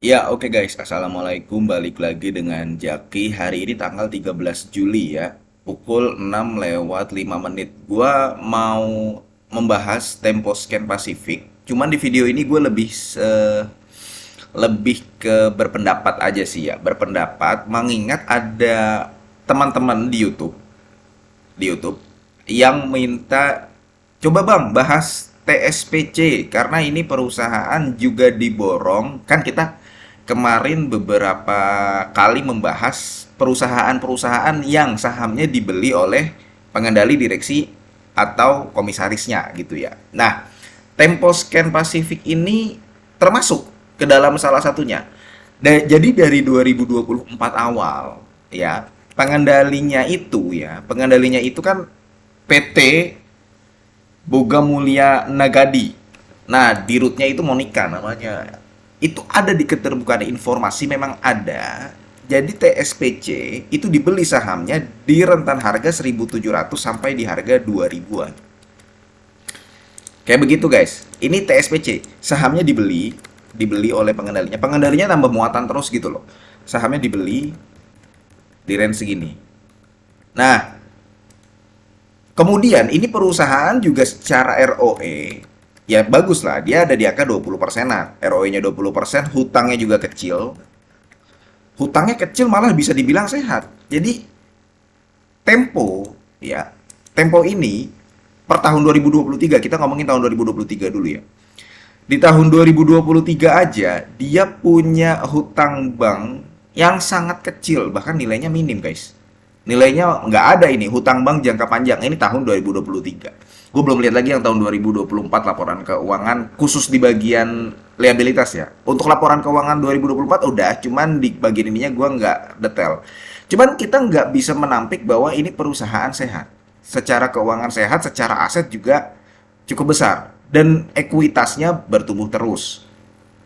Ya, oke guys. Assalamualaikum. Balik lagi dengan Jaki. Hari ini tanggal 13 Juli ya. Pukul 6 lewat 5 menit. Gua mau membahas Temposcan Pacific. Cuman di video ini gue lebih ke berpendapat aja sih ya. Berpendapat mengingat ada teman-teman di YouTube yang minta coba Bang bahas TSPC karena ini perusahaan juga diborong. Kan kita kemarin beberapa kali membahas perusahaan-perusahaan yang sahamnya dibeli oleh pengendali direksi atau komisarisnya gitu ya. Nah, Temposcan Pacific ini termasuk ke dalam salah satunya. Jadi dari 2024 awal ya, pengendalinya itu kan PT Boga Mulia Nagadi. Nah, di rootnya itu Monica namanya. Itu ada di keterbukaan informasi memang ada. Jadi TSPC itu dibeli sahamnya di rentan harga 1.700 sampai di harga 2.000-an. Kayak begitu guys. Ini TSPC, sahamnya dibeli oleh pengendalinya. Pengendalinya tambah muatan terus gitu loh. Sahamnya dibeli di range segini. Nah, kemudian ini perusahaan juga secara ROE ya bagus lah, dia ada di angka 20%-an. ROE-nya 20%, hutangnya juga kecil. Hutangnya kecil malah bisa dibilang sehat. Jadi Tempo ya, Tempo ini per tahun 2023, kita ngomongin tahun 2023 dulu ya. Di tahun 2023 aja dia punya hutang bank yang sangat kecil, bahkan nilainya minim guys. Nilainya nggak ada ini, hutang bank jangka panjang. Ini tahun 2023. Gue belum lihat lagi yang tahun 2024 laporan keuangan khusus di bagian liabilitas ya. Untuk laporan keuangan 2024 udah, cuman di bagian ininya gue nggak detail. Cuman kita nggak bisa menampik bahwa ini perusahaan sehat. Secara keuangan sehat, secara aset juga cukup besar. Dan ekuitasnya bertumbuh terus.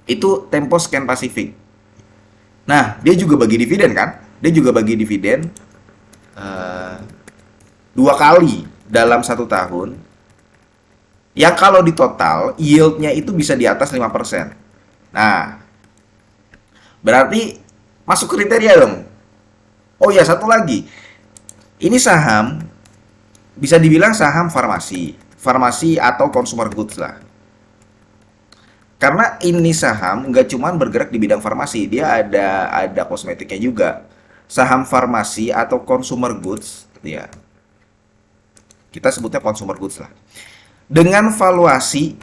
Itu Temposcan Pacific. Nah, dia juga bagi dividen kan? Dia juga bagi dividen eh, 2 kali dalam 1 tahun, yang kalau di total yieldnya itu bisa di atas 5%. Nah, berarti masuk kriteria dong. Oh ya, satu lagi. Ini saham bisa dibilang saham farmasi. Farmasi atau consumer goods lah. Karena ini saham nggak cuman bergerak di bidang farmasi, dia ada kosmetiknya juga. Saham farmasi atau consumer goods, ya kita sebutnya consumer goods lah. Dengan valuasi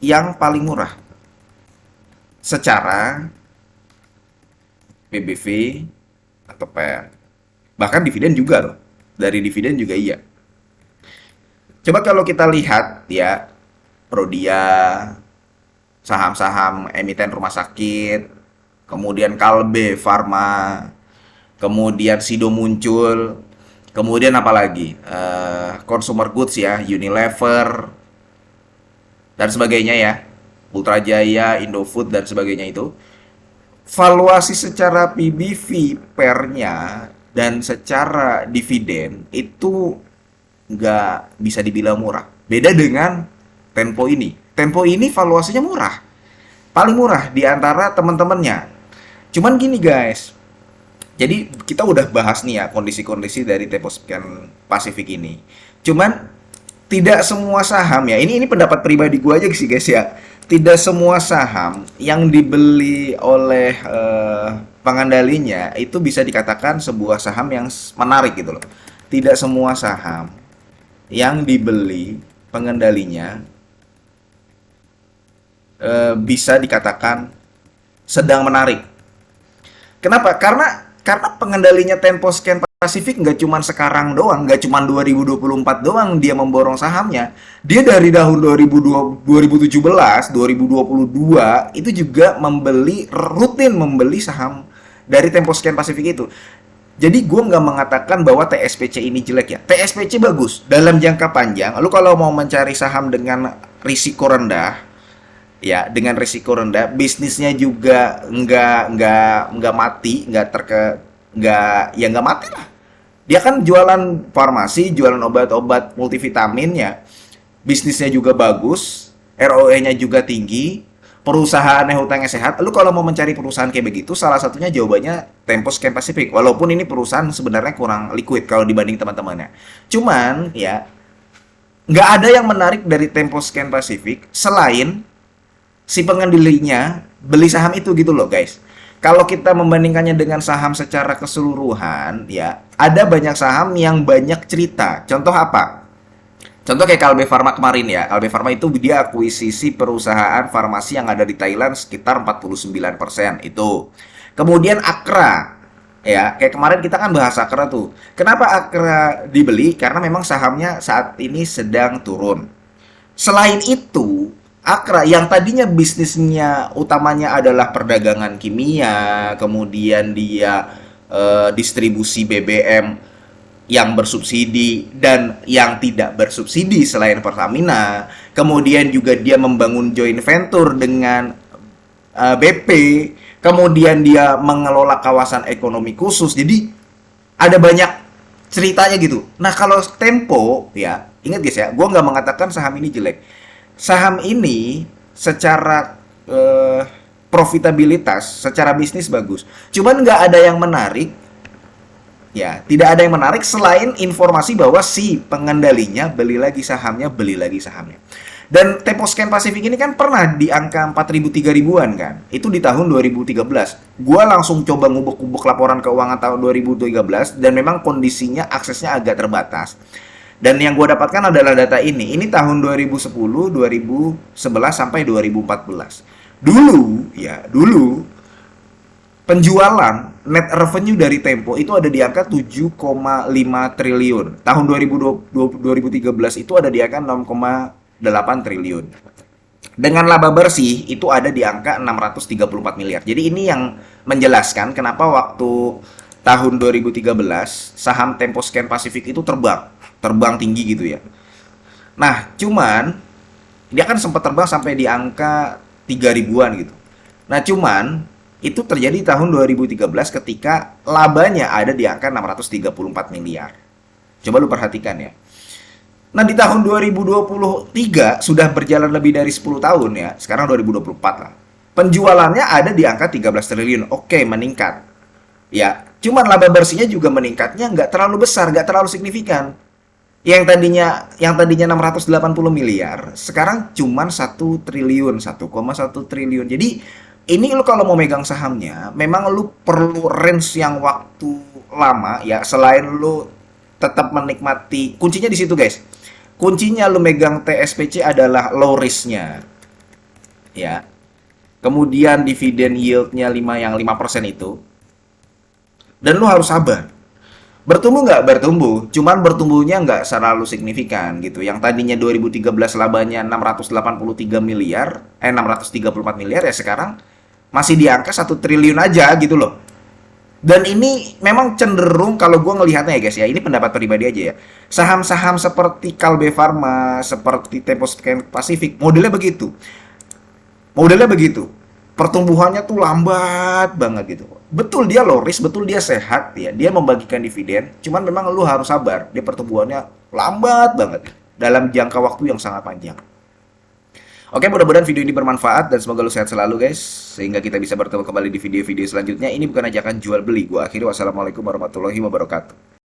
yang paling murah secara PBV atau PER. Bahkan dividen juga loh. Dari dividen juga iya. Coba kalau kita lihat ya, Prodia, saham-saham emiten rumah sakit, kemudian Kalbe Farma, kemudian Sido muncul, kemudian apa lagi? Consumer goods ya, Unilever dan sebagainya ya, Putrajaya, Indofood dan sebagainya itu. Valuasi secara PBV pernya dan secara dividen itu nggak bisa dibilang murah. Beda dengan Tempo ini. Tempo ini valuasinya murah, paling murah di antara teman-temannya. Cuman gini guys, jadi kita udah bahas nih ya kondisi-kondisi dari Temposcan Pacific ini. Cuman tidak semua saham ya. Ini pendapat pribadi gue aja sih guys ya. Tidak semua saham yang dibeli oleh pengendalinya itu bisa dikatakan sebuah saham yang menarik gitu loh. Tidak semua saham yang dibeli pengendalinya bisa dikatakan sedang menarik. Kenapa? Karena pengendalinya Temposcan Pacific nggak cuma sekarang doang, nggak cuma 2024 doang dia memborong sahamnya. Dia dari tahun 2017, 2022 itu juga rutin membeli saham dari Temposcan Pacific itu. Jadi gue nggak mengatakan bahwa TSPC ini jelek ya. TSPC bagus dalam jangka panjang. Lalu kalau mau mencari saham dengan risiko rendah, ya dengan risiko rendah, bisnisnya juga nggak mati, nggak mati lah. Dia kan jualan farmasi, jualan obat-obat multivitamin ya, bisnisnya juga bagus, ROE-nya juga tinggi, perusahaannya hutangnya sehat, lu kalau mau mencari perusahaan kayak begitu, salah satunya jawabannya Temposcan Pacific. Walaupun ini perusahaan sebenarnya kurang liquid kalau dibanding teman-temannya. Cuman ya nggak ada yang menarik dari Temposcan Pacific selain si pengendalinya beli saham itu gitu loh guys. Kalau kita membandingkannya dengan saham secara keseluruhan, ya ada banyak saham yang banyak cerita. Contoh apa? Contoh kayak Kalbe Farma kemarin ya. Kalbe Farma itu dia akuisisi perusahaan farmasi yang ada di Thailand sekitar 49% itu. Kemudian Akra, ya kayak kemarin kita kan bahas Akra tuh. Kenapa Akra dibeli? Karena memang sahamnya saat ini sedang turun. Selain itu, Akra yang tadinya bisnisnya utamanya adalah perdagangan kimia, kemudian dia distribusi BBM yang bersubsidi dan yang tidak bersubsidi selain Pertamina. Kemudian juga dia membangun joint venture dengan BP. Kemudian dia mengelola kawasan ekonomi khusus. Jadi ada banyak ceritanya gitu. Nah kalau Tempo ya, ingat guys ya, gue nggak mengatakan saham ini jelek. Saham ini secara profitabilitas, secara bisnis bagus. Cuman nggak ada yang menarik, ya tidak ada yang menarik selain informasi bahwa si pengendalinya beli lagi sahamnya, beli lagi sahamnya. Dan Temposcan Pacific ini kan pernah di angka 4.000 3.000-an kan. Itu di tahun 2013. Gua langsung coba ngubek-ngubek laporan keuangan tahun 2013 dan memang kondisinya aksesnya agak terbatas. Dan yang gue dapatkan adalah data ini. Ini tahun 2010, 2011 sampai 2014. Dulu penjualan net revenue dari Tempo itu ada di angka 7,5 triliun. Tahun 2013 itu ada di angka 6,8 triliun. Dengan laba bersih itu ada di angka 634 miliar. Jadi ini yang menjelaskan kenapa waktu tahun 2013 saham Temposcan Pacific itu terbang tinggi gitu ya. Nah, cuman dia kan sempat terbang sampai di angka 3.000-an gitu. Nah, cuman itu terjadi tahun 2013 ketika labanya ada di angka 634 miliar. Coba lu perhatikan ya. Nah, di tahun 2023 sudah berjalan lebih dari 10 tahun ya. Sekarang 2024 lah. Penjualannya ada di angka 13 triliun. Oke, meningkat. Ya, cuman laba bersihnya juga meningkatnya nggak terlalu besar, nggak terlalu signifikan. Yang tadinya 680 miliar, sekarang cuman 1 triliun, 1,1 triliun. Jadi, ini lu kalau mau megang sahamnya, memang lu perlu range yang waktu lama ya, selain lu tetap menikmati. Kuncinya di situ, guys. Kuncinya lu megang TSPC adalah low risk-nya. Ya. Kemudian dividen yield-nya 5% itu. Dan lu harus sabar. Bertumbuh nggak? Bertumbuh. Cuman bertumbuhnya nggak selalu signifikan gitu. Yang tadinya 2013 labanya 683 miliar, 634 miliar ya sekarang masih di angka 1 triliun aja gitu loh. Dan ini memang cenderung kalau gue ngelihatnya ya guys ya, ini pendapat pribadi aja ya. Saham-saham seperti Kalbe Farma, seperti Temposcan Pacific, modelnya begitu. Modelnya begitu. Pertumbuhannya tuh lambat banget gitu. Betul dia low risk, betul dia sehat ya. Dia membagikan dividen, cuman memang lu harus sabar. Dia pertumbuhannya lambat banget dalam jangka waktu yang sangat panjang. Oke, mudah-mudahan video ini bermanfaat dan semoga lu sehat selalu guys. Sehingga kita bisa bertemu kembali di video-video selanjutnya. Ini bukan ajakan jual beli. Gua akhiri, wassalamualaikum warahmatullahi wabarakatuh.